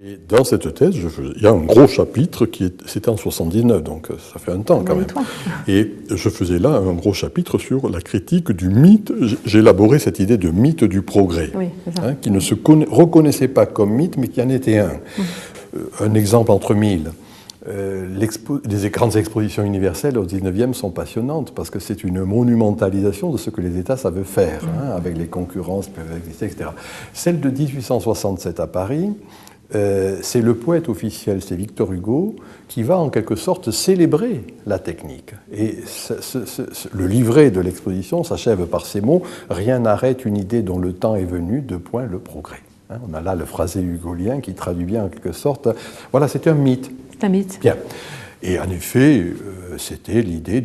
Et dans cette thèse, il y a un gros chapitre c'était en 79, donc ça fait un temps quand même. Et je faisais là un gros chapitre sur la critique du mythe. J'ai élaboré cette idée de mythe du progrès, oui, qui ne se reconnaissait pas comme mythe, mais qui en était un. Un exemple entre mille. Les grandes expositions universelles au 19e sont passionnantes parce que c'est une monumentalisation de ce que les États savent faire, avec les concurrences qui peuvent exister, etc. Celle de 1867 à Paris, c'est le poète officiel, c'est Victor Hugo, qui va en quelque sorte célébrer la technique. Et le livret de l'exposition s'achève par ces mots « Rien n'arrête une idée dont le temps est venu, de point le progrès ». On a là le phrasé hugolien qui traduit bien en quelque sorte. Voilà, c'est un mythe. C'est un mythe. Bien. Et en effet, c'était l'idée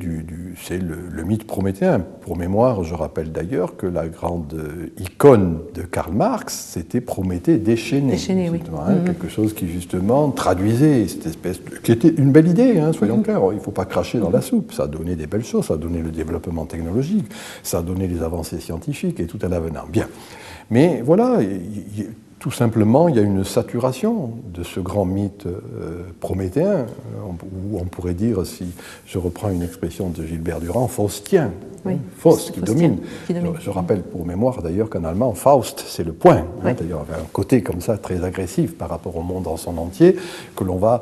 c'est le mythe prométhéen. Pour mémoire, je rappelle d'ailleurs que la grande icône de Karl Marx, c'était Prométhée déchaîné. Déchaîné, oui. Quelque chose qui justement traduisait cette espèce qui était une belle idée, soyons clairs. Il ne faut pas cracher dans la soupe. Ça a donné des belles choses, ça a donné le développement technologique, ça a donné les avancées scientifiques et tout à l'avenant. Bien. Mais voilà, tout simplement, il y a une saturation de ce grand mythe prométhéen, ou on pourrait dire, si je reprends une expression de Gilbert Durand, faustien. Oui, Faust qui domine. Je rappelle pour mémoire d'ailleurs qu'en allemand, Faust, c'est le poing. Oui. D'ailleurs, avec un côté comme ça très agressif par rapport au monde en son entier, que l'on va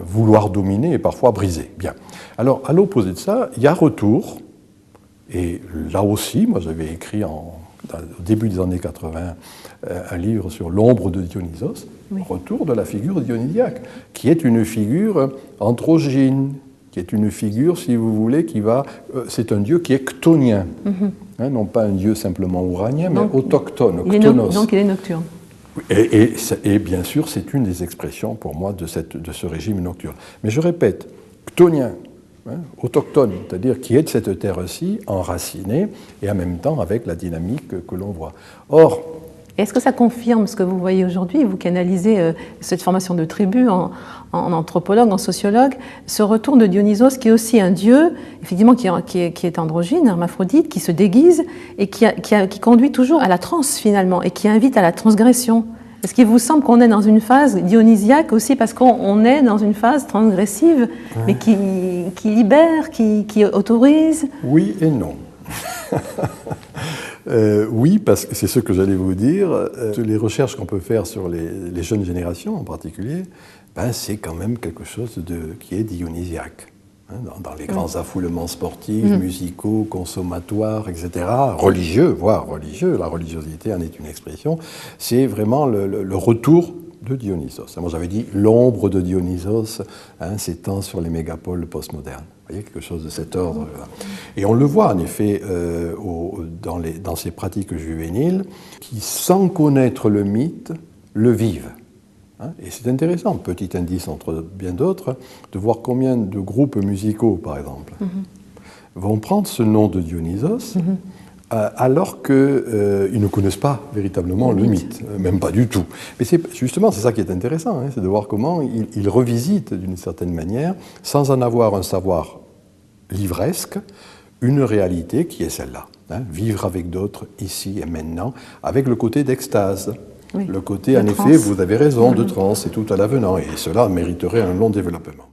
vouloir dominer et parfois briser. Bien. Alors, à l'opposé de ça, il y a Retour. Et là aussi, moi j'avais écrit au début des années 80 un livre sur l'ombre de Dionysos, oui. Retour de la figure dionysiaque, qui est une figure androgyne, qui est une figure, si vous voulez, c'est un dieu qui est chtonien, non pas un dieu simplement ouranien, mais autochtone, chtonos. Donc il est nocturne. Et bien sûr, c'est une des expressions pour moi de ce régime nocturne. Mais je répète, chtonien, autochtone, c'est-à-dire qui est de cette terre-ci, enracinée, et en même temps avec la dynamique que l'on voit. Or, est-ce que ça confirme ce que vous voyez aujourd'hui, vous qui analysez cette formation de tribu en anthropologue, en sociologue, ce retour de Dionysos qui est aussi un dieu, effectivement qui est androgyne, hermaphrodite, qui se déguise et qui conduit toujours à la transe finalement et qui invite à la transgression? Est-ce qu'il vous semble qu'on est dans une phase dionysiaque aussi parce qu'on est dans une phase transgressive, mais qui libère, qui autorise? Oui et non. Oui, parce que c'est ce que j'allais vous dire. Les recherches qu'on peut faire sur les jeunes générations en particulier, c'est quand même quelque chose qui est dionysiaque. Dans les grands affoulements sportifs, musicaux, consommatoires, etc., religieux, voire religieux, la religiosité en est une expression, c'est vraiment le retour de Dionysos. Moi j'avais dit l'ombre de Dionysos s'étend sur les mégapoles postmodernes. Vous voyez, quelque chose de cet ordre. Et on le voit en effet dans ces pratiques juvéniles qui, sans connaître le mythe, le vivent. Et c'est intéressant, petit indice entre bien d'autres, de voir combien de groupes musicaux, par exemple, vont prendre ce nom de Dionysos alors qu'ils ne connaissent pas véritablement le mythe, même pas du tout. Mais justement, c'est ça qui est intéressant, c'est de voir comment ils revisitent d'une certaine manière, sans en avoir un savoir livresque, une réalité qui est celle-là. Vivre avec d'autres, ici et maintenant, avec le côté d'extase. Oui, le côté, en effet, vous avez raison, de transe et tout à l'avenant, et cela mériterait un long développement.